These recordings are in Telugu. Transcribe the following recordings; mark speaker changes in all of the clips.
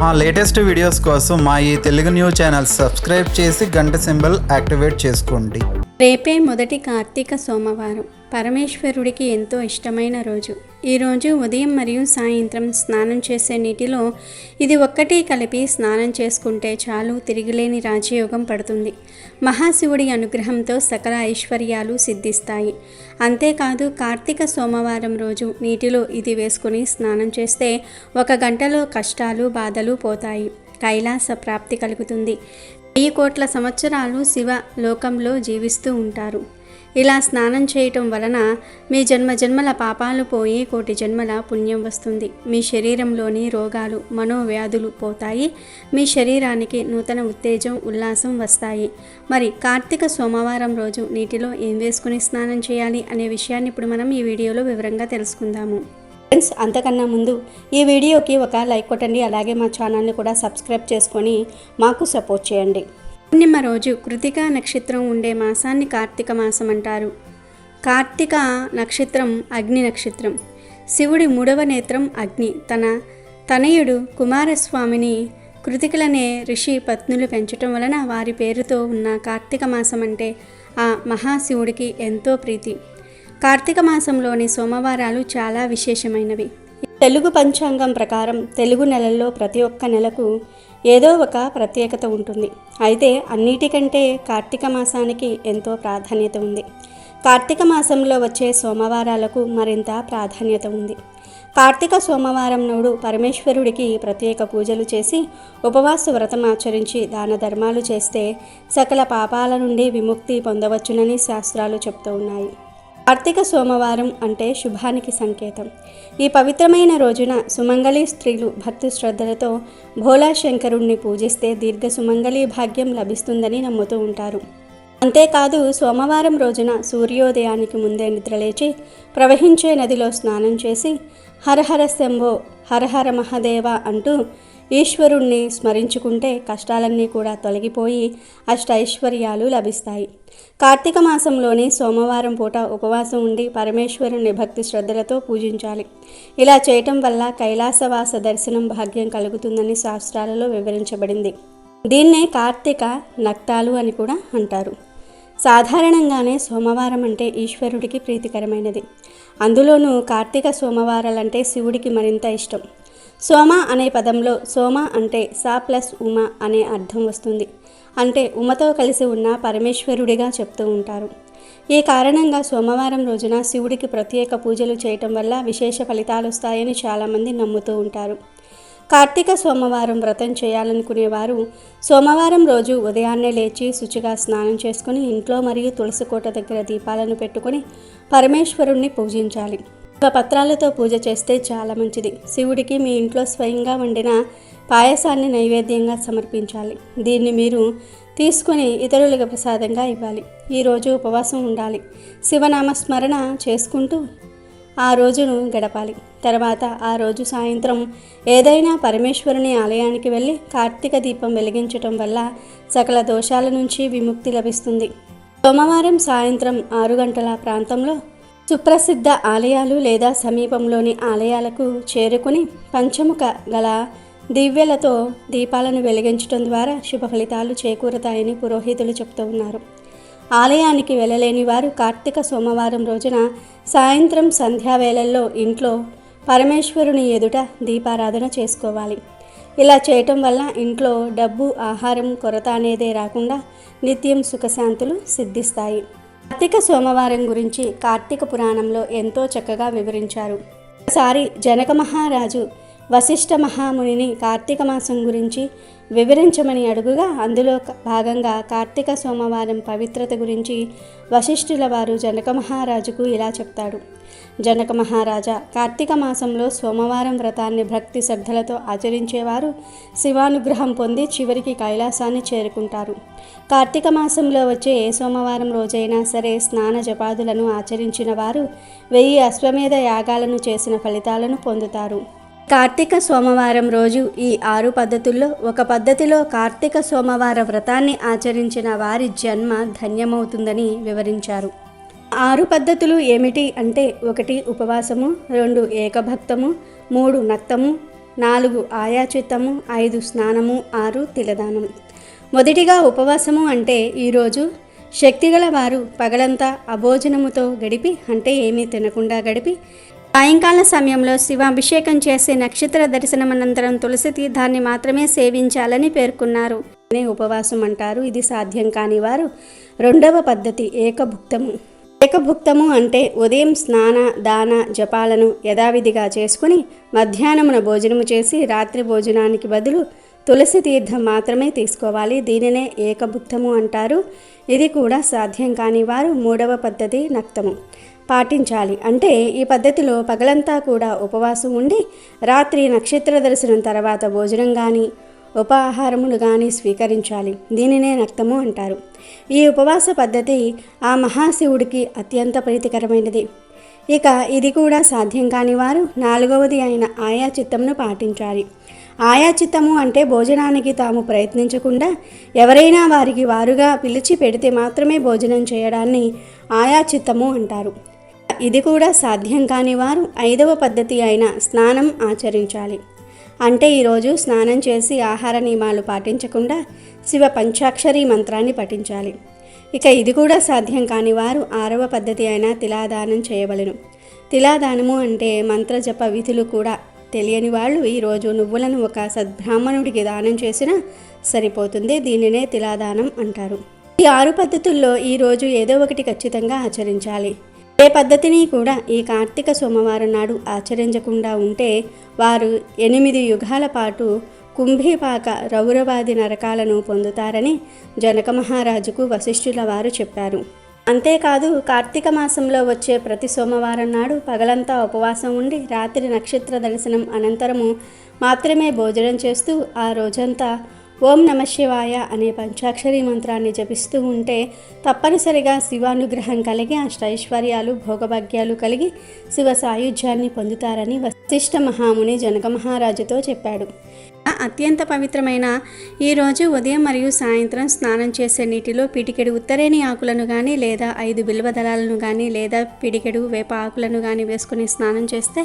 Speaker 1: మా లేటెస్ట్ వీడియోస్ కోసం మా ఈ తెలుగు న్యూస్ ఛానల్ సబ్స్క్రైబ్ చేసి గంట సింబల్ యాక్టివేట్ చేసుకోండి.
Speaker 2: రేపే మొదటి కార్తీక సోమవారం. పరమేశ్వరుడికి ఎంతో ఇష్టమైన రోజు. ఈరోజు ఉదయం మరియు సాయంత్రం స్నానం చేసే నీటిలో ఇది ఒక్కటి కలిపి స్నానం చేసుకుంటే చాలు, తిరిగిలేని రాజయోగం పడుతుంది. మహాశివుడి అనుగ్రహంతో సకల ఐశ్వర్యాలు సిద్ధిస్తాయి. అంతేకాదు, కార్తీక సోమవారం రోజు నీటిలో ఇది వేసుకుని స్నానం చేస్తే 1 గంటలో కష్టాలు బాధలు పోతాయి, కైలాస ప్రాప్తి కలుగుతుంది. 1000 కోట్ల సంవత్సరాలు శివ లోకంలో జీవిస్తూ ఉంటారు. ఇలా స్నానం చేయటం వలన మీ జన్మజన్మల పాపాలు పోయి 1 కోటి జన్మల పుణ్యం వస్తుంది. మీ శరీరంలోని రోగాలు మనోవ్యాధులు పోతాయి. మీ శరీరానికి నూతన ఉత్తేజం ఉల్లాసం వస్తాయి. మరి కార్తీక సోమవారం రోజు నీటిలో ఏం వేసుకుని స్నానం చేయాలి అనే విషయాన్ని ఇప్పుడు మనం ఈ వీడియోలో వివరంగా తెలుసుకుందాము. ఫ్రెండ్స్, అంతకన్నా ముందు ఈ వీడియోకి ఒక లైక్ కొట్టండి. అలాగే మా ఛానల్ని కూడా సబ్స్క్రైబ్ చేసుకొని మాకు సపోర్ట్ చేయండి. పూర్ణిమ రోజు కృతిక నక్షత్రం ఉండే మాసాన్ని కార్తీక మాసం అంటారు. కార్తీక నక్షత్రం అగ్ని నక్షత్రం. శివుడి 3వ నేత్రం అగ్ని. తన తనయుడు కుమారస్వామిని కృతికలనే ఋషి పత్నులు పెంచటం వలన వారి పేరుతో ఉన్న కార్తీక మాసం అంటే ఆ మహాశివుడికి ఎంతో ప్రీతి. కార్తీక మాసంలోని సోమవారాలు చాలా విశేషమైనవి. తెలుగు పంచాంగం ప్రకారం తెలుగు నెలల్లో ప్రతి ఒక్క నెలకు ఏదో ఒక ప్రత్యేకత ఉంటుంది. అయితే అన్నిటికంటే కార్తీక మాసానికి ఎంతో ప్రాధాన్యత ఉంది. కార్తీక మాసంలో వచ్చే సోమవారాలకు మరింత ప్రాధాన్యత ఉంది. కార్తీక సోమవారం నాడు పరమేశ్వరుడికి ప్రత్యేక పూజలు చేసి ఉపవాస వ్రతం ఆచరించి దాన ధర్మాలు చేస్తే సకల పాపాల నుండి విముక్తి పొందవచ్చునని శాస్త్రాలు చెప్తూ ఉన్నాయి. కార్తీక సోమవారం అంటే శుభానికి సంకేతం. ఈ పవిత్రమైన రోజున సుమంగళి స్త్రీలు భక్తి శ్రద్ధలతో భోలా శంకరుణ్ణి పూజిస్తే దీర్ఘ సుమంగళి భాగ్యం లభిస్తుందని నమ్ముతూ ఉంటారు. అంతేకాదు, సోమవారం రోజున సూర్యోదయానికి ముందే నిద్రలేచి ప్రవహించే నదిలో స్నానం చేసి హరహర శంభో హరహర మహాదేవ అంటూ ఈశ్వరుణ్ణి స్మరించుకుంటే కష్టాలన్నీ కూడా తొలగిపోయి అష్టైశ్వర్యాలు లభిస్తాయి. కార్తీక మాసంలోని సోమవారం పూట ఉపవాసం ఉండి పరమేశ్వరుని భక్తి శ్రద్ధలతో పూజించాలి. ఇలా చేయటం వల్ల కైలాసవాస దర్శనం భాగ్యం కలుగుతుందని శాస్త్రాలలో వివరించబడింది. దీన్నే కార్తీక నక్తాలు అని కూడా అంటారు. సాధారణంగానే సోమవారం అంటే ఈశ్వరుడికి ప్రీతికరమైనది. అందులోనూ కార్తీక సోమవారాలంటే శివుడికి మరింత ఇష్టం. సోమ అనే పదంలో సోమ అంటే సా ప్లస్ ఉమ అనే అర్థం వస్తుంది. అంటే ఉమతో కలిసి ఉన్న పరమేశ్వరుడిగా చెప్తూ ఉంటారు. ఈ కారణంగా సోమవారం రోజున శివుడికి ప్రత్యేక పూజలు చేయటం వల్ల విశేష ఫలితాలు వస్తాయని చాలామంది నమ్ముతూ ఉంటారు. కార్తీక సోమవారం వ్రతం చేయాలనుకునేవారు సోమవారం రోజు ఉదయాన్నే లేచి శుచిగా స్నానం చేసుకుని ఇంట్లో మరియు తులసి కోట దగ్గర దీపాలను పెట్టుకొని పరమేశ్వరుణ్ణి పూజించాలి. పత్రాలతో పూజ చేస్తే చాలా మంచిది. శివుడికి మీ ఇంట్లో స్వయంగా వండిన పాయసాన్ని నైవేద్యంగా సమర్పించాలి. దీన్ని మీరు తీసుకుని ఇతరులకు ప్రసాదంగా ఇవ్వాలి. ఈరోజు ఉపవాసం ఉండాలి. శివనామస్మరణ చేసుకుంటూ ఆ రోజును గడపాలి. తర్వాత ఆ రోజు సాయంత్రం ఏదైనా పరమేశ్వరుని ఆలయానికి వెళ్ళి కార్తీక దీపం వెలిగించటం వల్ల సకల దోషాల నుంచి విముక్తి లభిస్తుంది. సోమవారం సాయంత్రం 6 గంటల ప్రాంతంలో సుప్రసిద్ధ ఆలయాలు లేదా సమీపంలోని ఆలయాలకు చేరుకుని పంచముఖ గల దివ్యలతో దీపాలను వెలిగించడం ద్వారా శుభ ఫలితాలు చేకూరుతాయని పురోహితులు చెప్తూ ఉన్నారు. ఆలయానికి వెళ్ళలేని వారు కార్తీక సోమవారం రోజున సాయంత్రం సంధ్యావేళల్లో ఇంట్లో పరమేశ్వరుని ఎదుట దీపారాధన చేసుకోవాలి. ఇలా చేయటం వల్ల ఇంట్లో డబ్బు ఆహారం కొరత అనేదే రాకుండా నిత్యం సుఖశాంతులు సిద్ధిస్తాయి. కార్తీక సోమవారం గురించి కార్తీక పురాణంలో ఎంతో చక్కగా వివరించారు. ఒకసారి జనక మహారాజు వశిష్ఠ మహామునిని కార్తీక మాసం గురించి వివరించమని అడుగుగా అందులో భాగంగా కార్తీక సోమవారం పవిత్రత గురించి వశిష్ఠుల వారు జనక మహారాజుకు ఇలా చెప్తాడు. జనక మహారాజా, కార్తీక మాసంలో సోమవారం వ్రతాన్ని భక్తి శ్రద్ధలతో ఆచరించేవారు శివానుగ్రహం పొంది చివరికి కైలాసాన్ని చేరుకుంటారు. కార్తీక మాసంలో వచ్చే ఏ సోమవారం రోజైనా సరే స్నాన జపాదులను ఆచరించిన వారు 1000 అశ్వమేధ యాగాలను చేసిన ఫలితాలను పొందుతారు. కార్తీక సోమవారం రోజు ఈ 6 పద్ధతుల్లో ఒక పద్ధతిలో కార్తీక సోమవార వ్రతాన్ని ఆచరించిన వారి జన్మ ధన్యమవుతుందని వివరించారు. 6 పద్ధతులు ఏమిటి అంటే 1 ఉపవాసము, 2 ఏకభక్తము, 3 నక్తము, 4 ఆయాచిత్తము, 5 స్నానము, 6 తిలదానం. మొదటిగా ఉపవాసము అంటే ఈరోజు శక్తిగల వారు పగలంతా అభోజనముతో గడిపి, అంటే ఏమీ తినకుండా గడిపి, సాయంకాల సమయంలో శివాభిషేకం చేసి నక్షత్ర దర్శనం అనంతరం తులసి తీర్థాన్ని మాత్రమే సేవించాలని పేర్కొన్నారు. ఉపవాసం అంటారు. ఇది సాధ్యం కాని వారు రెండవ పద్ధతి ఏకభుక్తము. ఏకభుక్తము అంటే ఉదయం స్నాన దాన జపాలను యథావిధిగా చేసుకుని మధ్యాహ్నమున భోజనము చేసి రాత్రి భోజనానికి బదులు తులసి తీర్థం మాత్రమే తీసుకోవాలి. దీనినే ఏకభుక్తము అంటారు. ఇది కూడా సాధ్యం కాని వారు మూడవ పద్ధతి నక్తము పాటించాలి. అంటే ఈ పద్ధతిలో పగలంతా కూడా ఉపవాసం ఉండి రాత్రి నక్షత్ర దర్శనం తర్వాత భోజనం కానీ ఉపాహారములు కానీ స్వీకరించాలి. దీనినే నక్తము అంటారు. ఈ ఉపవాస పద్ధతి ఆ మహాశివుడికి అత్యంత ప్రీతికరమైనది. ఇక ఇది కూడా సాధ్యం కాని వారు నాలుగవది అయిన ఆయాచిత్తమును పాటించాలి. ఆయాచిత్తము అంటే భోజనానికి తాము ప్రయత్నించకుండా ఎవరైనా వారికి వారుగా పిలిచి పెడితే మాత్రమే భోజనం చేయడాన్ని ఆయాచిత్తము అంటారు. ఇది కూడా సాధ్యం కాని వారు ఐదవ పద్ధతి అయిన స్నానం ఆచరించాలి. అంటే ఈరోజు స్నానం చేసి ఆహార నియమాలు పాటించకుండా శివ పంచాక్షరి మంత్రాన్ని పఠించాలి. ఇక ఇది కూడా సాధ్యం కాని వారు ఆరవ పద్ధతి అయిన తిలాదానం చేయవలెను. తిలాదానము అంటే మంత్రజప విధులు కూడా తెలియని వాళ్ళు ఈరోజు నువ్వులను ఒక సద్బ్రాహ్మణుడికి దానం చేసినా సరిపోతుంది. దీనినే తిలాదానం అంటారు. ఈ 6 పద్ధతుల్లో ఈరోజు ఏదో ఒకటి ఖచ్చితంగా ఆచరించాలి. ఏ పద్ధతిని కూడా ఈ కార్తీక సోమవారం నాడు ఆచరించకుండా ఉంటే వారు 8 యుగాల పాటు కుంభీపాక రౌరవాది నరకాలను పొందుతారని జనక మహారాజుకు వశిష్ఠుల వారు చెప్పారు. అంతేకాదు కార్తీక మాసంలో వచ్చే ప్రతి సోమవారం నాడు పగలంతా ఉపవాసం ఉండి రాత్రి నక్షత్ర దర్శనం అనంతరము మాత్రమే భోజనం చేస్తూ ఆ రోజంతా ఓం నమః శివాయ అనే పంచాక్షరి మంత్రాన్ని జపిస్తూ ఉంటే తప్పనిసరిగా శివానుగ్రహం కలిగి అష్టైశ్వర్యాలు భోగభాగ్యాలు కలిగి శివ సాయుధ్యాన్ని పొందుతారని వశిష్ఠ మహాముని జనక మహారాజుతో చెప్పాడు. అత్యంత పవిత్రమైన ఈరోజు ఉదయం మరియు సాయంత్రం స్నానం చేసే నీటిలో పిడికెడు ఉత్తరేణి ఆకులను కానీ లేదా 5 బిల్వ దళాలను కానీ లేదా పిడికెడు వేప ఆకులను కానీ వేసుకుని స్నానం చేస్తే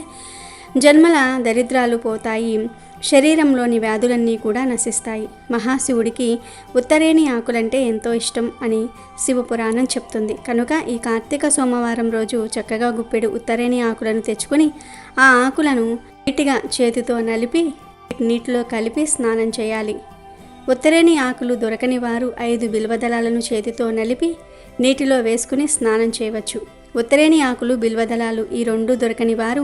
Speaker 2: జన్మల దరిద్రాలు పోతాయి, శరీరంలోని వ్యాధులన్నీ కూడా నశిస్తాయి. మహాశివుడికి ఉత్తరేణి ఆకులంటే ఎంతో ఇష్టం అని శివపురాణం చెప్తుంది. కనుక ఈ కార్తీక సోమవారం రోజు చక్కగా గుప్పెడు ఉత్తరేణి ఆకులను తెచ్చుకొని ఆ ఆకులను నీటిగా చేతితో నలిపి నీటిలో కలిపి స్నానం చేయాలి. ఉత్తరేణి ఆకులు దొరకని వారు 5 బిల్వదళాలను చేతితో నలిపి నీటిలో వేసుకుని స్నానం చేయవచ్చు. ఉత్తరేణి ఆకులు బిల్వదళాలు ఈ 2 దొరకని వారు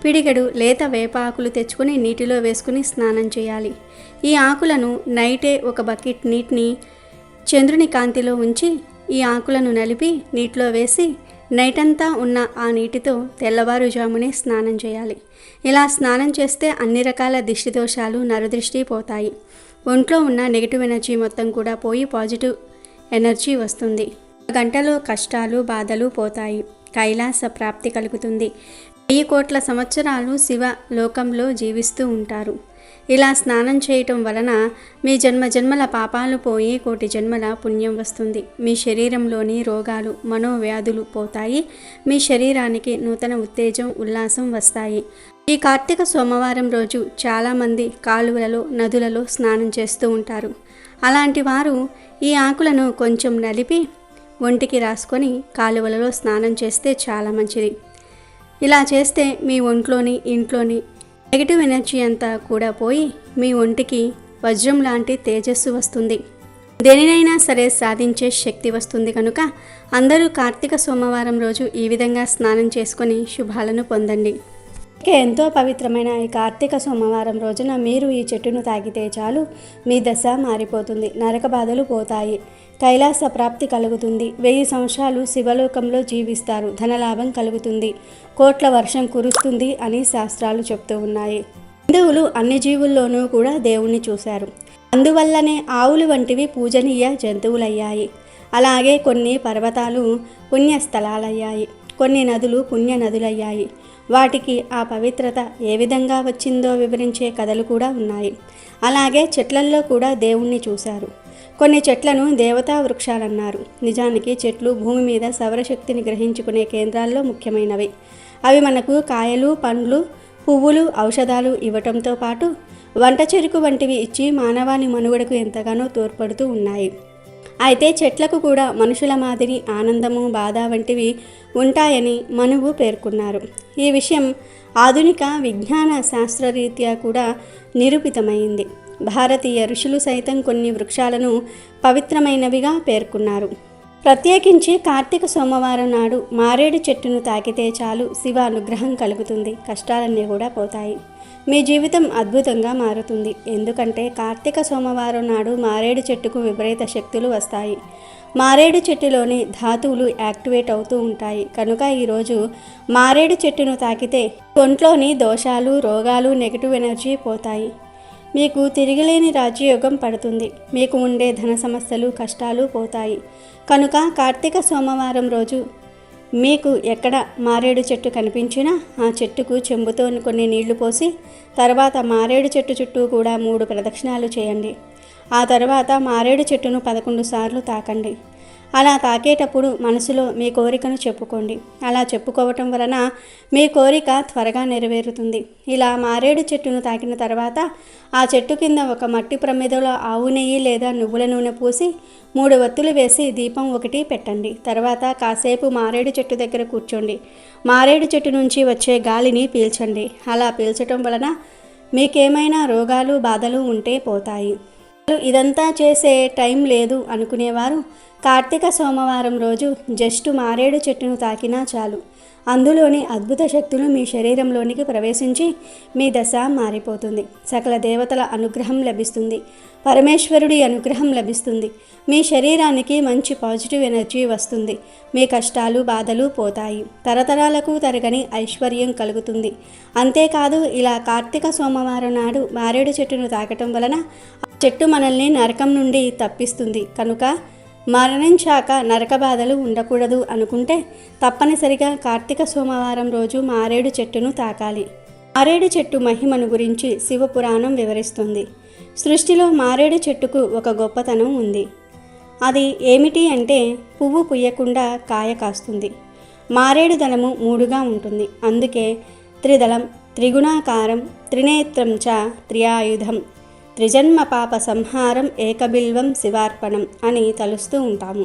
Speaker 2: పిడిగడు లేత వేప ఆకులు తెచ్చుకొని నీటిలో వేసుకుని స్నానం చేయాలి. ఈ ఆకులను నైటే ఒక బకెట్ నీటిని చంద్రుని కాంతిలో ఉంచి ఈ ఆకులను నలిపి నీటిలో వేసి నైటంతా ఉన్న ఆ నీటితో తెల్లవారుజామునే స్నానం చేయాలి. ఇలా స్నానం చేస్తే అన్ని రకాల దిష్టి దోషాలు నరదృష్టి పోతాయి. ఒంట్లో ఉన్న నెగిటివ్ ఎనర్జీ మొత్తం కూడా పోయి పాజిటివ్ ఎనర్జీ వస్తుంది. గంటలో కష్టాలు బాధలు పోతాయి. కైలాస ప్రాప్తి కలుగుతుంది. 1000 కోట్ల సంవత్సరాలు శివ లోకంలో జీవిస్తూ ఉంటారు. ఇలా స్నానం చేయటం వలన మీ జన్మజన్మల పాపాలు పోయి 1 కోటి జన్మల పుణ్యం వస్తుంది. మీ శరీరంలోని రోగాలు మనోవ్యాధులు పోతాయి. మీ శరీరానికి నూతన ఉత్తేజం ఉల్లాసం వస్తాయి. ఈ కార్తీక సోమవారం రోజు చాలామంది కాలువలలో నదులలో స్నానం చేస్తూ ఉంటారు. అలాంటి వారు ఈ ఆకులను కొంచెం నలిపి ఒంటికి రాసుకొని కాలువలలో స్నానం చేస్తే చాలా మంచిది. ఇలా చేస్తే మీ ఒంట్లోని ఇంట్లోని నెగిటివ్ ఎనర్జీ అంతా కూడా పోయి మీ ఒంటికి వజ్రం లాంటి తేజస్సు వస్తుంది. దేనినైనా సరే సాధించే శక్తి వస్తుంది. కనుక అందరూ కార్తీక సోమవారం రోజు ఈ విధంగా స్నానం చేసుకొని శుభాలను పొందండి. ఇక ఎంతో పవిత్రమైన ఈ కార్తీక సోమవారం రోజున మీరు ఈ చెట్టును తాగితే చాలు మీ దశ మారిపోతుంది. నరక బాధలు పోతాయి. కైలాస ప్రాప్తి కలుగుతుంది. 1000 సంవత్సరాలు శివలోకంలో జీవిస్తారు. ధనలాభం కలుగుతుంది. కోట్ల వర్షం కురుస్తుంది అని శాస్త్రాలు చెప్తూ ఉన్నాయి. హిందువులు అన్ని జీవుల్లోనూ కూడా దేవుణ్ణి చూశారు. అందువల్లనే ఆవులు వంటివి పూజనీయ జంతువులయ్యాయి. అలాగే కొన్ని పర్వతాలు పుణ్యస్థలాలయ్యాయి. కొన్ని నదులు పుణ్య నదులయ్యాయి. వాటికి ఆ పవిత్రత ఏ విధంగా వచ్చిందో వివరించే కథలు కూడా ఉన్నాయి. అలాగే చెట్లల్లో కూడా దేవుణ్ణి చూశారు. కొన్ని చెట్లను దేవతా వృక్షాలన్నారు. నిజానికి చెట్లు భూమి మీద సౌరశక్తిని గ్రహించుకునే కేంద్రాల్లో ముఖ్యమైనవి. అవి మనకు కాయలు పండ్లు పువ్వులు, ఔషధాలు ఇవ్వటంతో పాటు వంట చెరుకు వంటివి ఇచ్చి మానవాళి మనుగడకు ఎంతగానో తోడ్పడుతూ ఉన్నాయి. అయితే చెట్లకు కూడా మనుషుల మాదిరి ఆనందము, బాధ వంటివి ఉంటాయని మనువు పేర్కొన్నారు. ఈ విషయం ఆధునిక విజ్ఞాన శాస్త్రరీత్యా కూడా నిరూపితమైంది. భారతీయ ఋషులు సైతం కొన్ని వృక్షాలను పవిత్రమైనవిగా పేర్కొన్నారు. ప్రత్యేకించి కార్తీక సోమవారం నాడు మారేడు చెట్టును తాకితే చాలు శివ అనుగ్రహం కలుగుతుంది, కష్టాలన్నీ కూడా పోతాయి, మీ జీవితం అద్భుతంగా మారుతుంది. ఎందుకంటే కార్తీక సోమవారం నాడు మారేడు చెట్టుకు విపరీత శక్తులు వస్తాయి. మారేడు చెట్టులోని ధాతువులు యాక్టివేట్ అవుతూ ఉంటాయి. కనుక ఈరోజు మారేడు చెట్టును తాకితే ఒంట్లోని దోషాలు, రోగాలు, నెగిటివ్ ఎనర్జీ పోతాయి. మీకు తిరిగిలేని రాజ్యయోగం పడుతుంది. మీకు ఉండే ధన సమస్యలు, కష్టాలు పోతాయి. కనుక కార్తీక సోమవారం రోజు మీకు ఎక్కడ మారేడు చెట్టు కనిపించినా ఆ చెట్టుకు చెంబుతో కొన్ని నీళ్లు పోసి తర్వాత మారేడు చెట్టు చుట్టూ కూడా 3 ప్రదక్షిణాలు చేయండి. ఆ తర్వాత మారేడు చెట్టును 11 సార్లు తాకండి. అలా తాకేటప్పుడు మనసులో మీ కోరికను చెప్పుకోండి. అలా చెప్పుకోవటం వలన మీ కోరిక త్వరగా నెరవేరుతుంది. ఇలా మారేడు చెట్టును తాకిన తర్వాత ఆ చెట్టు కింద ఒక మట్టి ప్రమిదలో ఆవు నెయ్యి లేదా నువ్వుల నూనె పూసి 3 వత్తులు వేసి దీపం 1 పెట్టండి. తర్వాత కాసేపు మారేడు చెట్టు దగ్గర కూర్చోండి. మారేడు చెట్టు నుంచి వచ్చే గాలిని పీల్చండి. అలా పీల్చటం వలన మీకేమైనా రోగాలు, బాధలు ఉంటే పోతాయి. ఇదంతా చేసే టైం లేదు అనుకునేవారు కార్తీక సోమవారం రోజు జస్ట్ మారేడు చెట్టును తాకినా చాలు. అందులోని అద్భుత శక్తులు మీ శరీరంలోనికి ప్రవేశించి మీ దశ మారిపోతుంది. సకల దేవతల అనుగ్రహం లభిస్తుంది. పరమేశ్వరుడి అనుగ్రహం లభిస్తుంది. మీ శరీరానికి మంచి పాజిటివ్ ఎనర్జీ వస్తుంది. మీ కష్టాలు, బాధలు పోతాయి. తరతరాలకు తరగని ఐశ్వర్యం కలుగుతుంది. అంతేకాదు ఇలా కార్తీక సోమవారం నాడు మారేడు చెట్టును తాకటం వలన చెట్టు మనల్ని నరకం నుండి తప్పిస్తుంది. కనుక మరణించాక నరక బాధలు ఉండకూడదు అనుకుంటే తప్పనిసరిగా కార్తీక సోమవారం రోజు మారేడు చెట్టును తాకాలి. మారేడు చెట్టు మహిమను గురించి శివపురాణం వివరిస్తుంది. సృష్టిలో మారేడు చెట్టుకు ఒక గొప్పతనం ఉంది. అది ఏమిటి అంటే పువ్వు పుయ్యకుండా కాయ కాస్తుంది. మారేడు దళము 3గా ఉంటుంది. అందుకే త్రిదళం, త్రిగుణాకారం, త్రినేత్రం చ త్రియాయుధం, త్రిజన్మ పాప సంహారం, ఏకబిల్వం శివార్పణం అని తలుస్తూ ఉంటాము.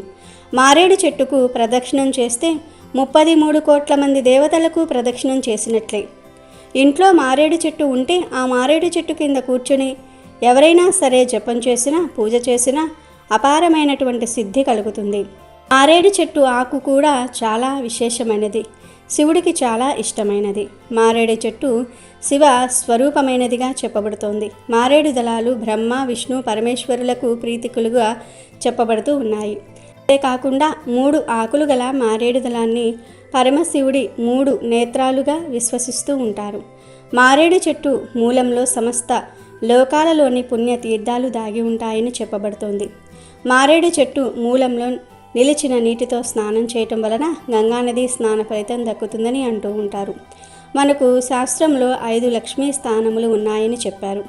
Speaker 2: మారేడు చెట్టుకు ప్రదక్షిణం చేస్తే 33 కోట్ల మంది దేవతలకు ప్రదక్షిణం చేసినట్లే. ఇంట్లో మారేడు చెట్టు ఉంటే ఆ మారేడు చెట్టు కింద కూర్చొని ఎవరైనా సరే జపం చేసినా, పూజ చేసినా అపారమైనటువంటి సిద్ధి కలుగుతుంది. మారేడు చెట్టు ఆకు కూడా చాలా విశేషమైనది. శివుడికి చాలా ఇష్టమైనది. మారేడు చెట్టు శివ స్వరూపమైనదిగా చెప్పబడుతోంది. మారేడు దళాలు బ్రహ్మ, విష్ణు, పరమేశ్వరులకు ప్రీతికులుగా చెప్పబడుతూ ఉన్నాయి. అంతేకాకుండా 3 ఆకులు గల మారేడు దళాన్ని పరమశివుడి 3 నేత్రాలుగా విశ్వసిస్తూ ఉంటారు. మారేడు చెట్టు మూలంలో సమస్త లోకాలలోని పుణ్య తీర్థాలు దాగి ఉంటాయని చెప్పబడుతోంది. మారేడు చెట్టు మూలంలో నిలిచిన నీటితో స్నానం చేయటం వలన గంగానది స్నాన ఫలితం దక్కుతుందని అంటూ ఉంటారు. మనకు శాస్త్రంలో 5 లక్ష్మీ స్థానములు ఉన్నాయని చెప్పారు.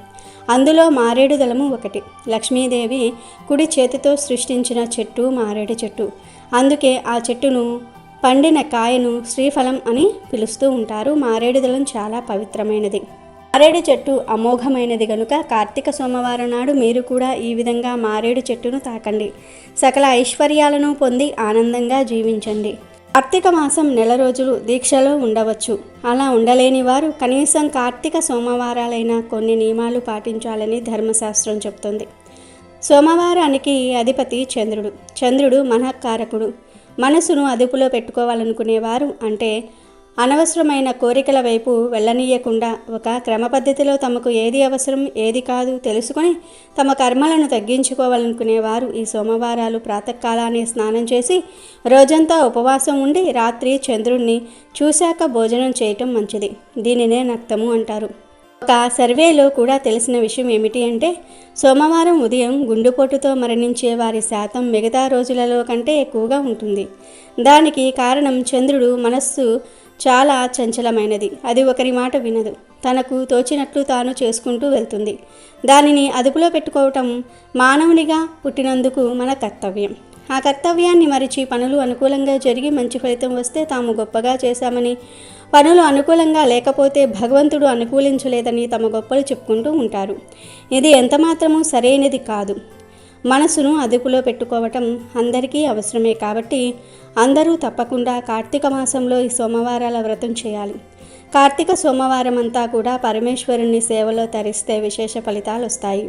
Speaker 2: అందులో మారేడు దళము ఒకటి. లక్ష్మీదేవి కుడి చేతితో సృష్టించిన చెట్టు మారేడు చెట్టు. అందుకే ఆ చెట్టును, పండిన కాయను శ్రీఫలం అని పిలుస్తూ ఉంటారు. మారేడు దళం చాలా పవిత్రమైనది. మారేడు చెట్టు అమోఘమైనది కనుక కార్తీక సోమవారం నాడు మీరు కూడా ఈ విధంగా మారేడు చెట్టును తాకండి. సకల ఐశ్వర్యాలను పొంది ఆనందంగా జీవించండి. కార్తీక మాసం 1 రోజులు దీక్షలో ఉండవచ్చు. అలా ఉండలేని వారు కనీసం కార్తీక సోమవారాలైనా కొన్ని నియమాలు పాటించాలని ధర్మశాస్త్రం చెప్తుంది. సోమవారానికి అధిపతి చంద్రుడు. చంద్రుడు మనఃకారకుడు. మనసును అదుపులో పెట్టుకోవాలనుకునేవారు, అంటే అనవసరమైన కోరికల వైపు వెళ్ళనీయకుండా ఒక క్రమ పద్ధతిలో తమకు ఏది అవసరం, ఏది కాదు తెలుసుకొని తమ కర్మలను తగ్గించుకోవాలనుకునేవారు ఈ సోమవారాలు ప్రాతకాలాన్ని స్నానం చేసి రోజంతా ఉపవాసం ఉండి రాత్రి చంద్రుణ్ణి చూశాక భోజనం చేయటం మంచిది. దీనినే నక్తము అంటారు. ఒక సర్వేలో కూడా తెలిసిన విషయం ఏమిటి అంటే సోమవారం ఉదయం గుండెపోటుతో మరణించే వారి శాతం మిగతా రోజులలో కంటే ఎక్కువగా ఉంటుంది. దానికి కారణం చంద్రుడు మనస్సు చాలా చంచలమైనది. అది ఒకరి మాట వినదు. తనకు తోచినట్లు తాను చేసుకుంటూ వెళ్తుంది. దానిని అదుపులో పెట్టుకోవటం మానవునిగా పుట్టినందుకు మన కర్తవ్యం. ఆ కర్తవ్యాన్ని మరిచి పనులు అనుకూలంగా జరిగి మంచి ఫలితం వస్తే తాము గొప్పగా చేశామని, పనులు అనుకూలంగా లేకపోతే భగవంతుడు అనుకూలించలేదని తమ గొప్పలు చెప్పుకుంటూ ఉంటారు. ఇది ఎంతమాత్రమూ సరైనది కాదు. మనసును అదుపులో పెట్టుకోవటం అందరికీ అవసరమే కాబట్టి అందరూ తప్పకుండా కార్తీక మాసంలో ఈ సోమవారాల వ్రతం చేయాలి. కార్తీక సోమవారం అంతా కూడా పరమేశ్వరుని సేవలో తరిస్తే విశేష ఫలితాలు వస్తాయి.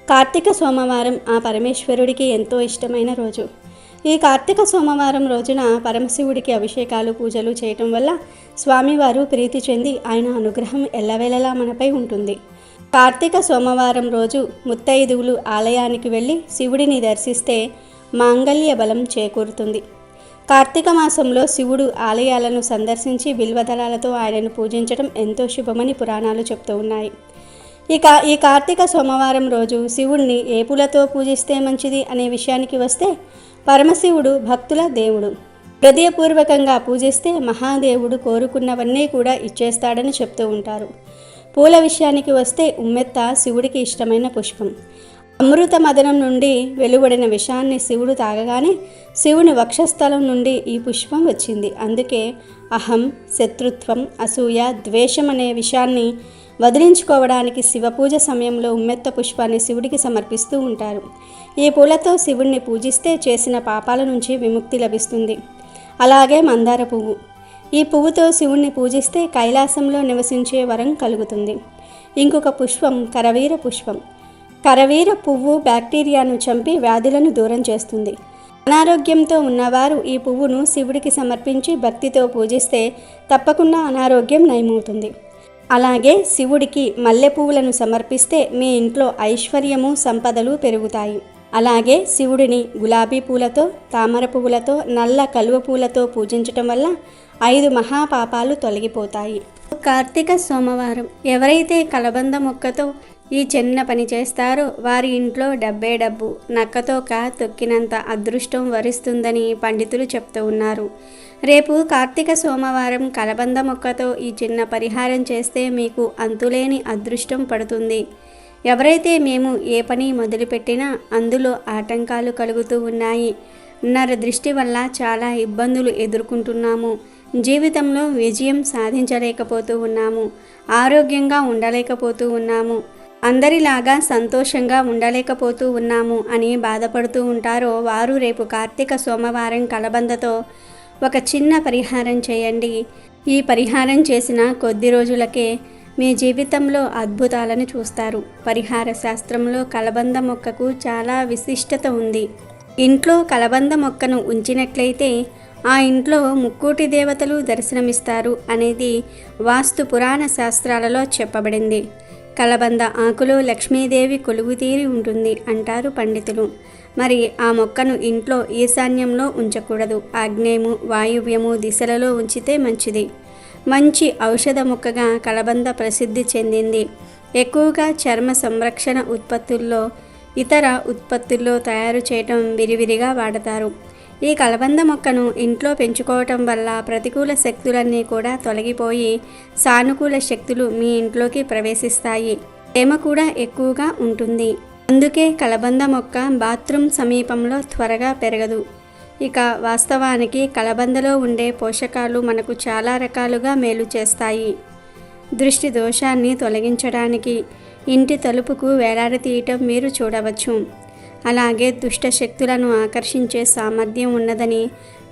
Speaker 2: కార్తీక సోమవారం ఆ పరమేశ్వరుడికి ఎంతో ఇష్టమైన రోజు. ఈ కార్తీక సోమవారం రోజున పరమశివుడికి అభిషేకాలు పూజలు చేయటం వల్ల స్వామివారు ప్రీతి చెంది ఆయన అనుగ్రహం ఎల్లవేళలా మనపై ఉంటుంది. కార్తీక సోమవారం రోజు ముత్తైదువులు ఆలయానికి వెళ్ళి శివుడిని దర్శిస్తే మాంగళ్య బలం చేకూరుతుంది. కార్తీక మాసంలో శివుడు ఆలయాలను సందర్శించి బిల్వదళాలతో ఆయనను పూజించడం ఎంతో శుభమని పురాణాలు చెప్తూ ఉన్నాయి. ఇక ఈ కార్తీక సోమవారం రోజు శివుడిని ఏ పూలతో పూజిస్తే మంచిది అనే విషయానికి వస్తే పరమశివుడు భక్తుల దేవుడు. హృదయపూర్వకంగా పూజిస్తే మహాదేవుడు కోరుకున్నవన్నీ కూడా ఇచ్చేస్తాడని చెప్తూ ఉంటారు. పూల విషయానికి వస్తే ఉమ్మెత్త శివుడికి ఇష్టమైన పుష్పం. అమృత మదనం నుండి వెలువడిన విషాన్ని శివుడు తాగగానే శివుని వక్షస్థలం నుండి ఈ పుష్పం వచ్చింది. అందుకే అహం, శత్రుత్వం, అసూయ, ద్వేషం అనే విషయాన్ని వదిలించుకోవడానికి శివపూజ సమయంలో ఉమ్మెత్త పుష్పాన్ని శివుడికి సమర్పిస్తూ ఉంటారు. ఈ పూలతో శివుణ్ణి పూజిస్తే చేసిన పాపాల నుంచి విముక్తి లభిస్తుంది. అలాగే మందార పువ్వు. ఈ పువ్వుతో శివుణ్ణి పూజిస్తే కైలాసంలో నివసించే వరం కలుగుతుంది. ఇంకొక పుష్పం కరవీర పుష్పం. కరవీర పువ్వు బ్యాక్టీరియాను చంపి వ్యాధులను దూరం చేస్తుంది. అనారోగ్యంతో ఉన్నవారు ఈ పువ్వును శివుడికి సమర్పించి భక్తితో పూజిస్తే తప్పకుండా అనారోగ్యం నయమవుతుంది. అలాగే శివుడికి మల్లె పువ్వులను సమర్పిస్తే మీ ఇంట్లో ఐశ్వర్యము, సంపదలు పెరుగుతాయి. అలాగే శివుడిని గులాబీ పూలతో, తామర పువ్వులతో, నల్ల కలువ పూలతో పూజించటం వల్ల 5 మహాపాపాలు తొలగిపోతాయి. కార్తీక సోమవారం ఎవరైతే కలబంద మొక్కతో ఈ చిన్న పని చేస్తారో వారి ఇంట్లో డబ్బే డబ్బు, నక్కతోక తొక్కినంత అదృష్టం వరిస్తుందని పండితులు చెప్తూ ఉన్నారు. రేపు కార్తీక సోమవారం కలబంద మొక్కతో ఈ చిన్న పరిహారం చేస్తే మీకు అంతులేని అదృష్టం పడుతుంది. ఎవరైతే మేము ఏ పని మొదలుపెట్టినా అందులో ఆటంకాలు కలుగుతూ ఉన్నాయి, నరదృష్టి వల్ల చాలా ఇబ్బందులు ఎదుర్కొంటున్నాము, జీవితంలో విజయం సాధించలేకపోతూ ఉన్నాము, ఆరోగ్యంగా ఉండలేకపోతూ ఉన్నాము, అందరిలాగా సంతోషంగా ఉండలేకపోతూ ఉన్నాము అని బాధపడుతూ ఉంటారో వారు రేపు కార్తీక సోమవారం కలబందతో ఒక చిన్న పరిహారం చేయండి. ఈ పరిహారం చేసిన కొద్ది రోజులకే మీ జీవితంలో అద్భుతాలను చూస్తారు. పరిహార శాస్త్రంలో కలబంద మొక్కకు చాలా విశిష్టత ఉంది. ఇంట్లో కలబంద మొక్కను ఉంచినట్లయితే ఆ ఇంట్లో ముక్కోటి దేవతలు దర్శనమిస్తారు అనేది వాస్తు పురాణ శాస్త్రాలలో చెప్పబడింది. కలబంద ఆకులో లక్ష్మీదేవి కొలువుతీరి ఉంటుంది అంటారు పండితులు. మరి ఆ మొక్కను ఇంట్లో ఈశాన్యంలో ఉంచకూడదు. ఆగ్నేయము, వాయువ్యము దిశలలో ఉంచితే మంచిది. మంచి ఔషధ మొక్కగా కలబంద ప్రసిద్ధి చెందింది. ఎక్కువగా చర్మ సంరక్షణ ఉత్పత్తుల్లో, ఇతర ఉత్పత్తుల్లో తయారు చేయటం విరివిరిగా వాడతారు. ఈ కలబంద మొక్కను ఇంట్లో పెంచుకోవటం వల్ల ప్రతికూల శక్తులన్నీ కూడా తొలగిపోయి సానుకూల శక్తులు మీ ఇంట్లోకి ప్రవేశిస్తాయి. తేమ కూడా ఎక్కువగా ఉంటుంది. అందుకే కలబంద మొక్క బాత్రూమ్ సమీపంలో త్వరగా పెరగదు. ఇక వాస్తవానికి కలబందలో ఉండే పోషకాలు మనకు చాలా రకాలుగా మేలు చేస్తాయి. దృష్టి దోషాన్ని తొలగించడానికి ఇంటి తలుపుకు వేలాడతీయటం మీరు చూడవచ్చు. అలాగే దుష్ట శక్తులను ఆకర్షించే సామర్థ్యం ఉన్నదని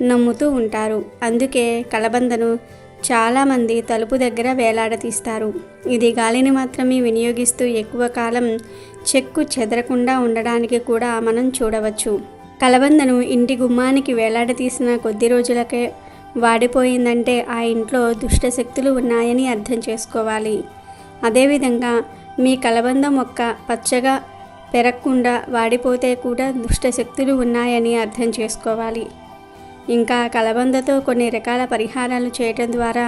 Speaker 2: నమ్ముతూ ఉంటారు. అందుకే కలబందను చాలామంది తలుపు దగ్గర వేలాడతీస్తారు. ఇది గాలిని మాత్రమే వినియోగిస్తూ ఎక్కువ కాలం చెక్కు చెదరకుండా ఉండడానికి కూడా మనం చూడవచ్చు. కలబందను ఇంటి గుమ్మానికి వేలాడతీసిన కొద్ది రోజులకే వాడిపోయిందంటే ఆ ఇంట్లో దుష్ట శక్తులు ఉన్నాయని అర్థం చేసుకోవాలి. అదేవిధంగా మీ కలబంద మొక్క పచ్చగా పెరగకుండా వాడిపోతే కూడా దుష్ట శక్తులు ఉన్నాయని అర్థం చేసుకోవాలి. ఇంకా కలబందతో కొన్ని రకాల పరిహారాలు చేయటం ద్వారా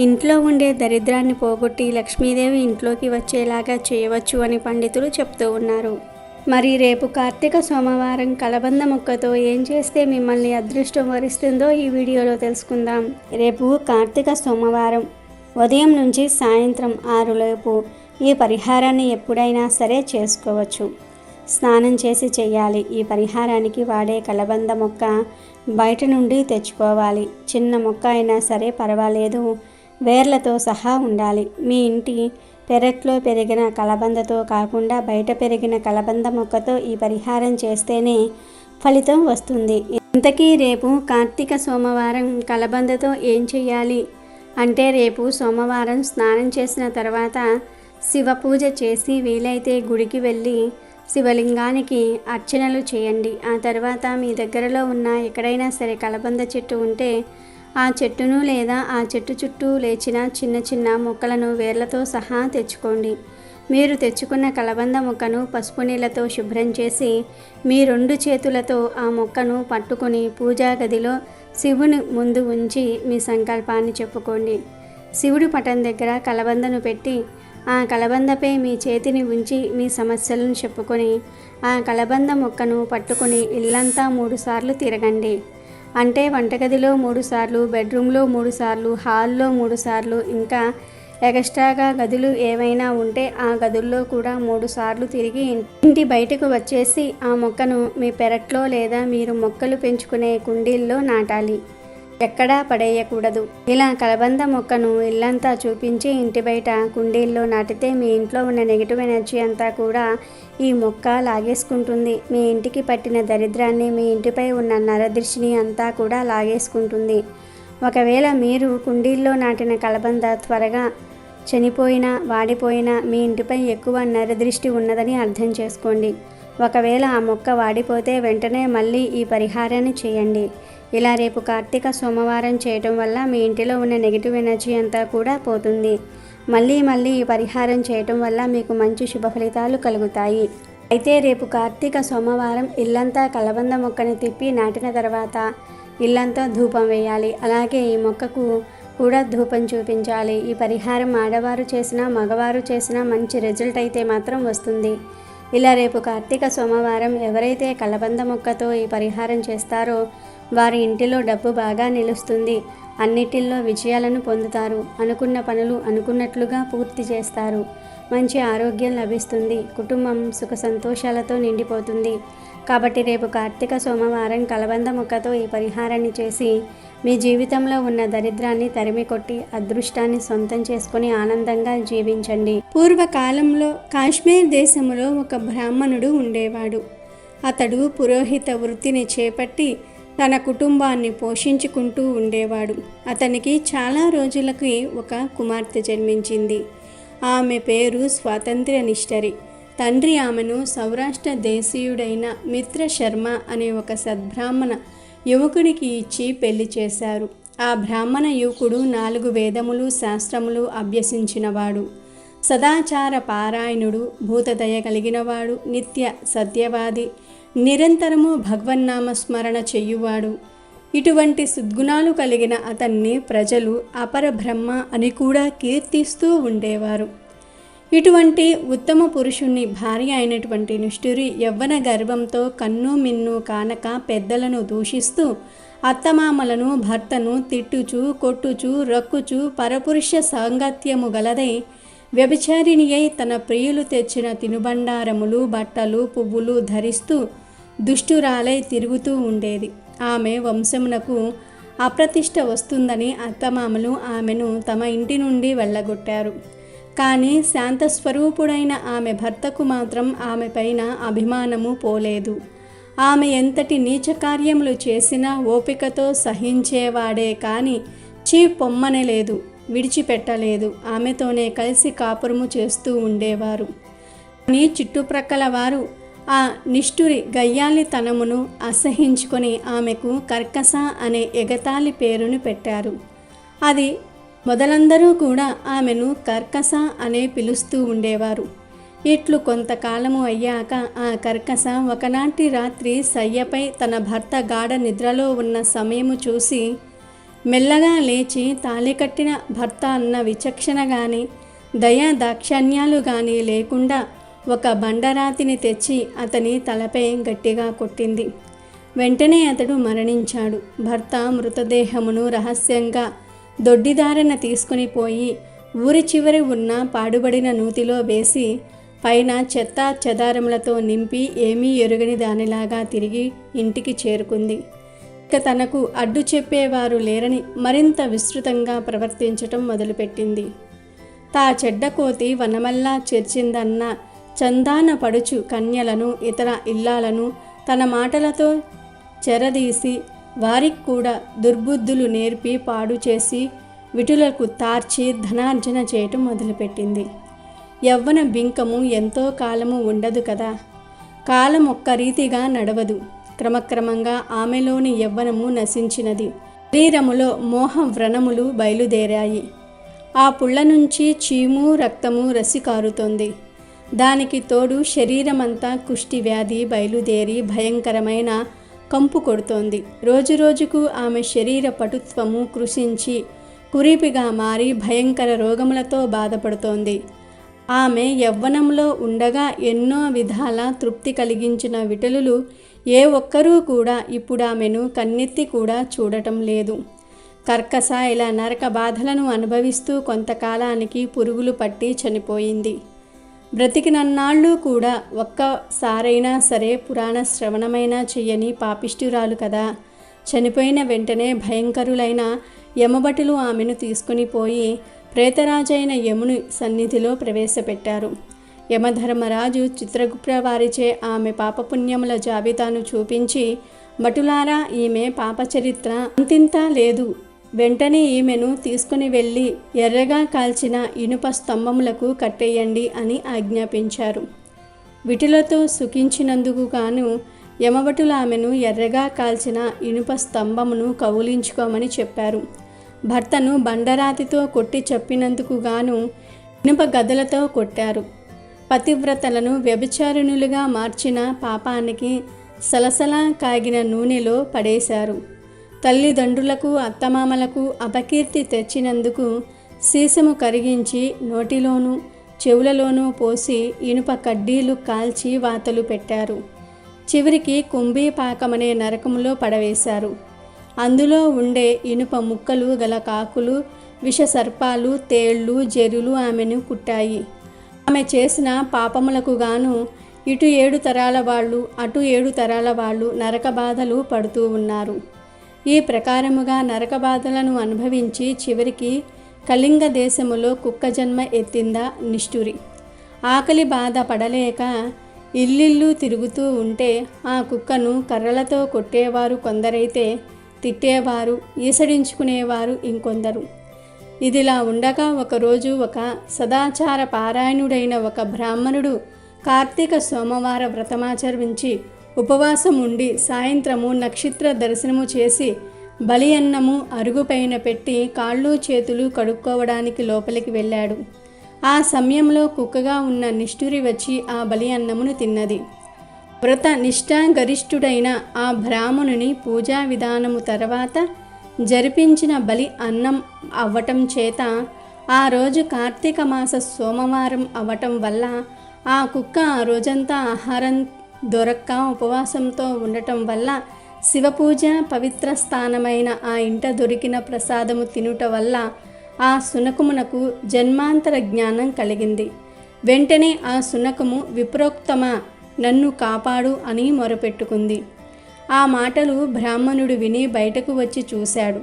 Speaker 2: ఇంట్లో ఉండే దరిద్రాన్ని పోగొట్టి లక్ష్మీదేవి ఇంట్లోకి వచ్చేలాగా చేయవచ్చు అని పండితులు చెప్తూ ఉన్నారు. మరి రేపు కార్తీక సోమవారం కలబంద మొక్కతో ఏం చేస్తే మిమ్మల్ని అదృష్టం వరిస్తుందో ఈ వీడియోలో తెలుసుకుందాం. రేపు కార్తీక సోమవారం ఉదయం నుంచి సాయంత్రం 6 లోపు ఈ పరిహారాన్ని ఎప్పుడైనా సరే చేసుకోవచ్చు. స్నానం చేసి చేయాలి. ఈ పరిహారానికి వాడే కలబంద మొక్క బయట నుండి తెచ్చుకోవాలి. చిన్న మొక్క అయినా సరే పర్వాలేదు, వేర్లతో సహా ఉండాలి. మీ ఇంటి పెరట్లో పెరిగిన కలబందతో కాకుండా బయట పెరిగిన కలబంద మొక్కతో ఈ పరిహారం చేస్తేనే ఫలితం వస్తుంది. ఇంతకీ రేపు కార్తీక సోమవారం కలబందతో ఏం చేయాలి అంటే, రేపు సోమవారం స్నానం చేసిన తర్వాత శివ పూజ చేసి వీలైతే గుడికి వెళ్ళి శివలింగానికి అర్చనలు చేయండి. ఆ తర్వాత మీ దగ్గరలో ఉన్న ఎక్కడైనా సరే కలబంద చెట్టు ఉంటే ఆ చెట్టును లేదా ఆ చెట్టు చుట్టూ లేచిన చిన్న చిన్న మొక్కలను వేర్లతో సహా తెచ్చుకోండి. మీరు తెచ్చుకున్న కలబంద మొక్కను పసుపు నీళ్ళతో శుభ్రం చేసి మీ 2 చేతులతో ఆ మొక్కను పట్టుకొని పూజా గదిలో శివుని ముందు ఉంచి మీ సంకల్పాన్ని చెప్పుకోండి. శివుడి పటం దగ్గర కలబందను పెట్టి ఆ కలబందపై మీ చేతిని ఉంచి మీ సమస్యలను చెప్పుకొని ఆ కలబంద మొక్కను పట్టుకొని ఇల్లంతా 3 సార్లు తిరగండి. అంటే వంటగదిలో 3 సార్లు, బెడ్రూమ్లో 3 సార్లు, హాల్లో 3 సార్లు, ఇంకా ఎక్స్ట్రాగా గదులు ఏవైనా ఉంటే ఆ గదుల్లో కూడా 3 సార్లు తిరిగి ఇంటి బయటకు వచ్చేసి ఆ మొక్కను మీ పెరట్లో లేదా మీరు మొక్కలు పెంచుకునే కుండీల్లో నాటాలి. ఎక్కడా పడేయకూడదు. ఇలా కలబంద మొక్కను ఇల్లంతా చూపించి ఇంటి బయట కుండీల్లో నాటితే మీ ఇంట్లో ఉన్న నెగిటివ్ ఎనర్జీ అంతా కూడా ఈ మొక్క లాగేసుకుంటుంది. మీ ఇంటికి పట్టిన దరిద్రాన్ని, మీ ఇంటిపై ఉన్న నరదృష్టిని అంతా కూడా లాగేసుకుంటుంది. ఒకవేళ మీరు కుండీల్లో నాటిన కలబంద త్వరగా చనిపోయినా వాడిపోయినా మీ ఇంటిపై ఎక్కువ నరదృష్టి ఉన్నదని అర్థం చేసుకోండి. ఒకవేళ ఆ మొక్క వాడిపోతే వెంటనే మళ్ళీ ఈ పరిహారాన్ని చేయండి. ఇలా రేపు కార్తీక సోమవారం చేయటం వల్ల మీ ఇంటిలో ఉన్న నెగిటివ్ ఎనర్జీ అంతా కూడా పోతుంది. మళ్ళీ ఈ పరిహారం చేయటం వల్ల మీకు మంచి శుభ ఫలితాలు కలుగుతాయి. అయితే రేపు కార్తీక సోమవారం ఇల్లంతా కలబంద మొక్కని తిప్పి నాటిన తర్వాత ఇల్లంతా ధూపం వేయాలి. అలాగే ఈ మొక్కకు కూడా ధూపం చూపించాలి. ఈ పరిహారం ఆడవారు చేసినా మగవారు చేసినా మంచి రిజల్ట్ అయితే మాత్రం వస్తుంది. ఇలా రేపు కార్తీక సోమవారం ఎవరైతే కలబంద మొక్కతో ఈ పరిహారం చేస్తారో వారి ఇంటిలో డబ్బు బాగా నిలుస్తుంది. అన్నిటిల్లో విజయాలను పొందుతారు. అనుకున్న పనులు అనుకున్నట్లుగా పూర్తి చేస్తారు. మంచి ఆరోగ్యం లభిస్తుంది. కుటుంబం సుఖ సంతోషాలతో నిండిపోతుంది. కాబట్టి రేపు కార్తీక సోమవారం కలబంద మొక్కతో ఈ పరిహారాన్ని చేసి మీ జీవితంలో ఉన్న దరిద్రాన్ని తరిమి కొట్టి అదృష్టాన్ని సొంతం చేసుకుని ఆనందంగా జీవించండి. పూర్వకాలంలో కాశ్మీర్ దేశంలో ఒక బ్రాహ్మణుడు ఉండేవాడు. అతడు పురోహిత వృత్తిని చేపట్టి తన కుటుంబాన్ని పోషించుకుంటూ ఉండేవాడు. అతనికి చాలా రోజులకి ఒక కుమార్తె జన్మించింది. ఆమె పేరు స్వాతంత్ర్య నిష్ఠరి. తండ్రి ఆమెను సౌరాష్ట్ర దేశీయుడైన మిత్ర శర్మ అనే ఒక సద్బ్రాహ్మణ యువకుడికి ఇచ్చి పెళ్లి చేశారు. ఆ బ్రాహ్మణ యువకుడు 4 వేదములు శాస్త్రములు అభ్యసించినవాడు. సదాచార పారాయణుడు, భూతదయ కలిగినవాడు, నిత్య సత్యవాది, నిరంతరము భగవన్నామ స్మరణ చెయ్యువాడు. ఇటువంటి సద్గుణాలు కలిగిన అతన్ని ప్రజలు అపర బ్రహ్మ అని కూడా కీర్తిస్తూ ఉండేవారు. ఇటువంటి ఉత్తమ పురుషుణ్ణి భార్య అయినటువంటి నిష్ఠురి యవ్వన గర్వంతో కన్ను మిన్ను కానక పెద్దలను దూషిస్తూ అత్తమామలను భర్తను తిట్టుచూ కొట్టుచూ రక్కుచూ పరపురుష సాంగత్యము గలదై వ్యభిచారిణి అయి తన ప్రియులు తెచ్చిన తినుబండారములు బట్టలు పువ్వులు ధరిస్తూ దుష్టురాలై తిరుగుతూ ఉండేది. ఆమె వంశమునకు అప్రతిష్ట వస్తుందని అత్తమామలు ఆమెను తమ ఇంటి నుండి వెళ్ళగొట్టారు. కానీ శాంతస్వరూపుడైన ఆమె భర్తకు మాత్రం ఆమె పైన అభిమానము పోలేదు. ఆమె ఎంతటి నీచ కార్యములు చేసినా ఓపికతో సహించేవాడే కానీ పొమ్మనలేదు, విడిచిపెట్టలేదు. ఆమెతోనే కలిసి కాపురము చేస్తూ ఉండేవారు. కానీ చుట్టుప్రక్కల వారు ఆ నిష్ఠురి గయ్యాలితనమును అసహించుకొని ఆమెకు కర్కస అనే ఎగతాళి పేరును పెట్టారు. అది మొదలందరూ కూడా ఆమెను కర్కస అనే పిలుస్తూ ఉండేవారు. ఇట్లు కొంతకాలము అయ్యాక ఆ కర్కస ఒకనాటి రాత్రి సయ్యపై తన భర్త గాఢ నిద్రలో ఉన్న సమయము చూసి మెల్లగా లేచి తాళి కట్టిన భర్త అన్న విచక్షణ కానీ దయా దాక్షణ్యాలు కానీ లేకుండా ఒక బండరాతిని తెచ్చి అతని తలపై గట్టిగా కొట్టింది. వెంటనే అతడు మరణించాడు. భర్త మృతదేహమును రహస్యంగా దొడ్డిదారన తీసుకుని పోయి ఊరి చివరి ఉన్న పాడుబడిన నూతిలో వేసి పైన చెత్త చెదారములతో నింపి ఏమీ ఎరుగని దానిలాగా తిరిగి ఇంటికి చేరుకుంది. ఇక తనకు అడ్డు చెప్పేవారు లేరని మరింత విస్తృతంగా ప్రవర్తించటం మొదలుపెట్టింది. తా చెడ్డ కోతి వనమల్లా చేర్చిందన్న చందాన పడుచు కన్యలను, ఇతర ఇల్లాలను తన మాటలతో చెరదీసి వారికి కూడా దుర్బుద్ధులు నేర్పి పాడు చేసి విటులకు తార్చి ధనార్జన చేయటం మొదలుపెట్టింది. యవ్వన బింకము ఎంతో కాలము ఉండదు కదా. కాలం ఒక్క రీతిగా నడవదు. క్రమక్రమంగా ఆమెలోని యవ్వనము నశించినది. శరీరములో మోహ వ్రణములు బయలుదేరాయి. ఆ పుళ్ళ నుంచి చీము రక్తము రసి కారుతోంది. దానికి తోడు శరీరమంతా కుష్టి వ్యాధి బయలుదేరి భయంకరమైన కంపు కొడుతోంది. రోజురోజుకు ఆమె శరీర పటుత్వము కృషించి కురీపిగా మారి భయంకర రోగములతో బాధపడుతోంది. ఆమె యవ్వనంలో ఉండగా ఎన్నో విధాల తృప్తి కలిగించిన విటలులు ఏ ఒక్కరూ కూడా ఇప్పుడు ఆమెను కన్నెత్తి కూడా చూడటం లేదు. కర్కశ ఇలా నరక బాధలను అనుభవిస్తూ కొంతకాలానికి పురుగులు పట్టి చనిపోయింది. బ్రతికినన్నాళ్ళు కూడా ఒక్కసారైనా సరే పురాణ శ్రవణమైనా చెయ్యని పాపిష్ఠురాలు కదా. చనిపోయిన వెంటనే భయంకరులైన యమభటులు ఆమెను తీసుకుని పోయి ప్రేతరాజైన యముని సన్నిధిలో ప్రవేశపెట్టారు. యమధర్మరాజు చిత్రగుప్త వారిచే ఆమె పాపపుణ్యముల జాబితాను చూపించి, భటులారా, ఈమె పాపచరిత్ర అంతింతా లేదు. వెంటనే ఈమెను తీసుకుని వెళ్ళి ఎర్రగా కాల్చిన ఇనుప స్తంభములకు కట్టేయండి అని ఆజ్ఞాపించారు. విటులతో సుఖించినందుకు గాను యమభటులు ఆమెను ఎర్రగా కాల్చిన ఇనుప స్తంభమును కౌలించుకోమని చెప్పారు. భర్తను బండరాతితో కొట్టి చెప్పినందుకు గాను ఇనుప గదలతో కొట్టారు. పతివ్రతలను వ్యభిచారిణులుగా మార్చిన పాపానికి సలసలా కాగిన నూనెలో పడేశారు. తల్లిదండ్రులకు అత్తమామలకు అపకీర్తి తెచ్చినందుకు సీసము కరిగించి నోటిలోనూ చెవులలోనూ పోసి ఇనుప కడ్డీలు కాల్చి వాతలు పెట్టారు. చివరికి కుంభీపాకమనే నరకంలో పడవేశారు. అందులో ఉండే ఇనుప ముక్కలు గల కాకులు, విషసర్పాలు, తేళ్లు, జెరులు ఆమెను కుట్టాయి. ఆమె చేసిన పాపములకు గాను ఇటు 7 తరాల వాళ్ళు, అటు 7 తరాల వాళ్ళు నరక బాధలు పడుతూ ఉన్నారు. ఈ ప్రకారముగా నరక బాధలను అనుభవించి చివరికి కళింగ దేశములో కుక్క జన్మ ఎత్తిందా నిష్ఠురి. ఆకలి బాధ పడలేక ఇల్లిల్లు తిరుగుతూ ఉంటే ఆ కుక్కను కర్రలతో కొట్టేవారు కొందరైతే తిట్టేవారు, ఈసడించుకునేవారు ఇంకొందరు. ఇదిలా ఉండగా ఒకరోజు ఒక సదాచార పారాయణుడైన ఒక బ్రాహ్మణుడు కార్తీక సోమవార వ్రతమాచరించి ఉపవాసం ఉండి సాయంత్రము నక్షత్ర దర్శనము చేసి బలి అన్నము అరుగుపైన పెట్టి కాళ్ళు చేతులు కడుక్కోవడానికి లోపలికి వెళ్ళాడు. ఆ సమయంలో కుక్కగా ఉన్న నిష్ఠురి వచ్చి ఆ బలి అన్నమును తిన్నది. వ్రత నిష్ఠాగరిష్ఠుడైన ఆ బ్రాహ్మణుని పూజా విధానము తర్వాత జరిపించిన బలి అన్నం అవ్వటం చేత ఆ రోజు కార్తీక మాస సోమవారం అవ్వటం వల్ల ఆ కుక్క ఆ రోజంతా ఆహారం దొరక్క ఉపవాసంతో ఉండటం వల్ల శివపూజ పవిత్ర స్థానమైన ఆ ఇంట దొరికిన ప్రసాదము తినుట వల్ల ఆ శునకమునకు జన్మాంతర జ్ఞానం కలిగింది. వెంటనే ఆ శునకము విప్రోక్తమా, నన్ను కాపాడు అని మొరపెట్టుకుంది. ఆ మాటలు బ్రాహ్మణుడు విని బయటకు వచ్చి చూశాడు.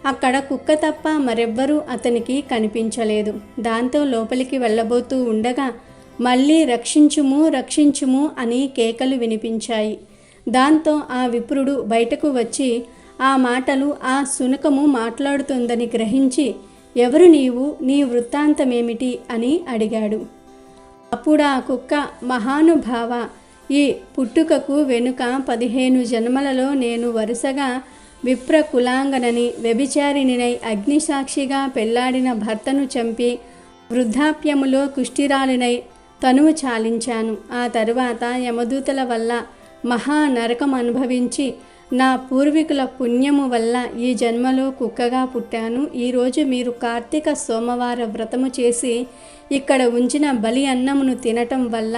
Speaker 2: అక్కడ కుక్క తప్ప మరెవ్వరూ అతనికి కనిపించలేదు. దాంతో లోపలికి వెళ్ళబోతూ ఉండగా మళ్ళీ రక్షించుము రక్షించుము అని కేకలు వినిపించాయి. దాంతో ఆ విప్రుడు బయటకు వచ్చి ఆ మాటలు ఆ శునకము మాట్లాడుతుందని గ్రహించి, ఎవరు నీవు, నీ వృత్తాంతమేమిటి అని అడిగాడు. అప్పుడు ఆ కుక్క, మహానుభావ, ఈ పుట్టుకకు వెనుక 15 జన్మలలో నేను వరుసగా విప్ర కులాంగనని, వ్యభిచారిణినై అగ్నిసాక్షిగా పెళ్లాడిన భర్తను చంపి వృద్ధాప్యములో కుష్ఠిరాలినై తనువు చాలించాను. ఆ తరువాత యమదూతల వల్ల మహానరకం అనుభవించి నా పూర్వీకుల పుణ్యము వల్ల ఈ జన్మలో కుక్కగా పుట్టాను. ఈరోజు మీరు కార్తీక సోమవార వ్రతము చేసి ఇక్కడ ఉంచిన బలి అన్నమును తినటం వల్ల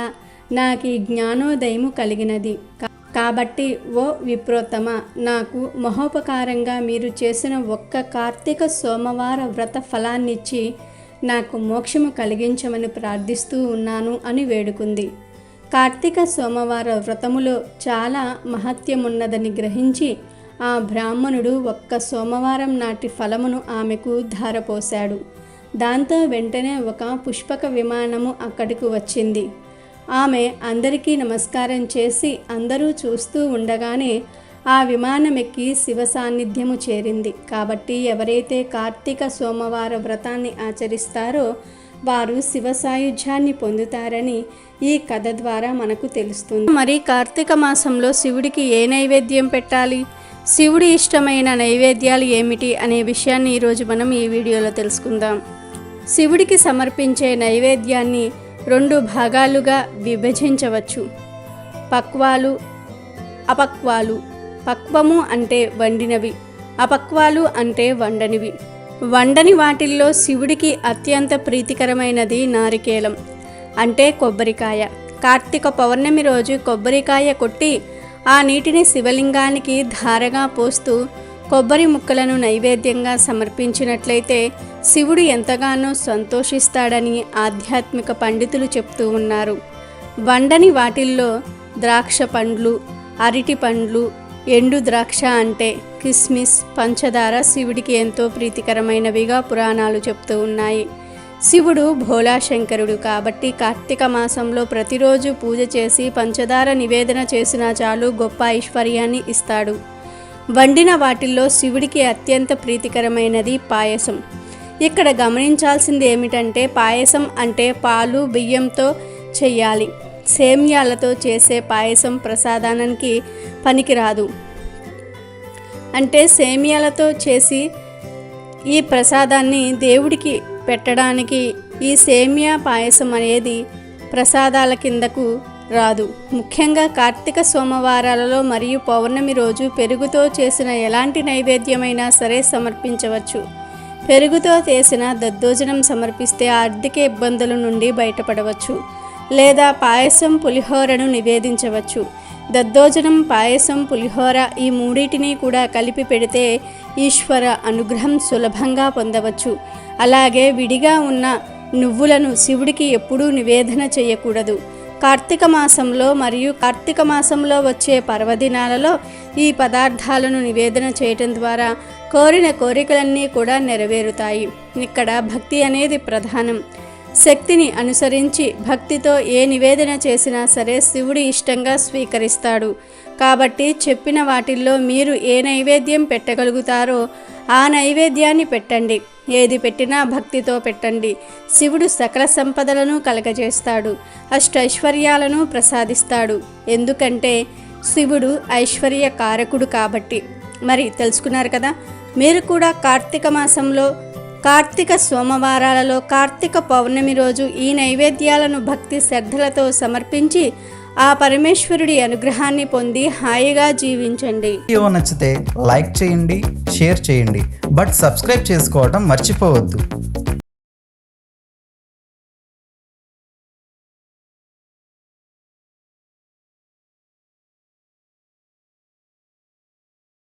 Speaker 2: నాకు ఈ జ్ఞానోదయము కలిగినది. కాబట్టి ఓ విప్రోత్తమ, నాకు మహోపకారంగా మీరు చేసిన ఒక్క కార్తీక సోమవార వ్రత ఫలాన్నిచ్చి నాకు మోక్షము కలిగించమని ప్రార్థిస్తూ ఉన్నాను అని వేడుకుంది. కార్తీక సోమవార వ్రతములో చాలా మహత్యమున్నదని గ్రహించి ఆ బ్రాహ్మణుడు ఒక్క సోమవారం నాటి ఫలమును ఆమెకు ధారపోశాడు. దాంతో వెంటనే ఒక పుష్పక విమానము అక్కడికి వచ్చింది. ఆమె అందరికీ నమస్కారం చేసి అందరూ చూస్తూ ఉండగానే ఆ విమానం ఎక్కి శివ సాన్నిధ్యము చేరింది. కాబట్టి ఎవరైతే కార్తీక సోమవార వ్రతాన్ని ఆచరిస్తారో వారు శివ సాయుధ్యాన్ని పొందుతారని ఈ కథ ద్వారా మనకు తెలుస్తుంది. మరి కార్తీక మాసంలో శివుడికి ఏ నైవేద్యం పెట్టాలి, శివుడి ఇష్టమైన నైవేద్యాలు ఏమిటి అనే విషయాన్ని ఈరోజు మనం ఈ వీడియోలో తెలుసుకుందాం. శివుడికి సమర్పించే నైవేద్యాన్ని 2 భాగాలుగా విభజించవచ్చు. పక్వాలు, అపక్వాలు. పక్వము అంటే వండినవి, అపక్వాలు అంటే వండనివి. వండని వాటిల్లో శివుడికి అత్యంత ప్రీతికరమైనది నారికేలం అంటే కొబ్బరికాయ. కార్తీక పౌర్ణమి రోజు కొబ్బరికాయ కొట్టి ఆ నీటిని శివలింగానికి ధారగా పోస్తూ కొబ్బరి ముక్కలను నైవేద్యంగా సమర్పించినట్లయితే శివుడు ఎంతగానో సంతోషిస్తాడని ఆధ్యాత్మిక పండితులు చెప్తూ ఉన్నారు. వండని వాటిల్లో ద్రాక్ష పండ్లు, అరటి పండ్లు, ఎండు ద్రాక్ష అంటే కిస్మిస్, పంచదార శివుడికి ఎంతో ప్రీతికరమైనవిగా పురాణాలు చెప్తూ ఉన్నాయి. శివుడు భోళాశంకరుడు కాబట్టి కార్తీక మాసంలో ప్రతిరోజు పూజ చేసి పంచదార నివేదన చేసినా చాలు గొప్ప ఐశ్వర్యాన్ని ఇస్తాడు. వండిన వాటిల్లో శివుడికి అత్యంత ప్రీతికరమైనది పాయసం. ఇక్కడ గమనించాల్సింది ఏమిటంటే పాయసం అంటే పాలు బియ్యంతో చెయ్యాలి. సేమ్యాలతో చేసే పాయసం ప్రసాదానికి పనికిరాదు. అంటే సేమ్యాలతో చేసి ఈ ప్రసాదాన్ని దేవుడికి పెట్టడానికి ఈ సేమ్యా పాయసం అనేది ప్రసాదాల కిందకు రాదు. ముఖ్యంగా కార్తీక సోమవారాలలో మరియు పౌర్ణమి రోజు పెరుగుతో చేసిన ఎలాంటి నైవేద్యమైనా సరే సమర్పించవచ్చు. పెరుగుతో చేసిన దద్దోజనం సమర్పిస్తే ఆర్థిక ఇబ్బందుల నుండి బయటపడవచ్చు. లేదా పాయసం, పులిహోరను నివేదించవచ్చు. దద్దోజనం, పాయసం, పులిహోర ఈ మూడింటిని కూడా కలిపి పెడితే ఈశ్వర అనుగ్రహం సులభంగా పొందవచ్చు. అలాగే విడిగా ఉన్న నువ్వులను శివుడికి ఎప్పుడూ నివేదన చేయకూడదు. కార్తీక మాసంలో మరియు కార్తీక మాసంలో వచ్చే పర్వదినాలలో ఈ పదార్థాలను నివేదన చేయటం ద్వారా కోరిన కోరికలన్నీ కూడా నెరవేరుతాయి. ఇక్కడ భక్తి అనేది ప్రధానం. శక్తిని అనుసరించి భక్తితో ఏ నివేదన చేసినా సరే శివుడు ఇష్టంగా స్వీకరిస్తాడు. కాబట్టి చెప్పిన వాటిల్లో మీరు ఏ నైవేద్యం పెట్టగలుగుతారో ఆ నైవేద్యాన్ని పెట్టండి. ఏది పెట్టినా భక్తితో పెట్టండి. శివుడు సకల సంపదలను కలగజేస్తాడు, అష్టైశ్వర్యాలను ప్రసాదిస్తాడు. ఎందుకంటే శివుడు ఐశ్వర్య కారకుడు కాబట్టి. మరి తెలుసుకున్నారు కదా. మీరు కూడా కార్తీక మాసంలో కార్తీక సోమవారాలలో కార్తీక పౌర్ణమి రోజు ఈ నైవేద్యాలను భక్తి శ్రద్ధలతో సమర్పించి ఆ పరమేశ్వరుడి అనుగ్రహాన్ని పొంది హాయిగా జీవించండి.
Speaker 1: వీడియో నచ్చితే లైక్ చేయండి, షేర్ చేయండి, బట్ సబ్స్క్రైబ్ చేసుకోవడం మర్చిపోవద్దు.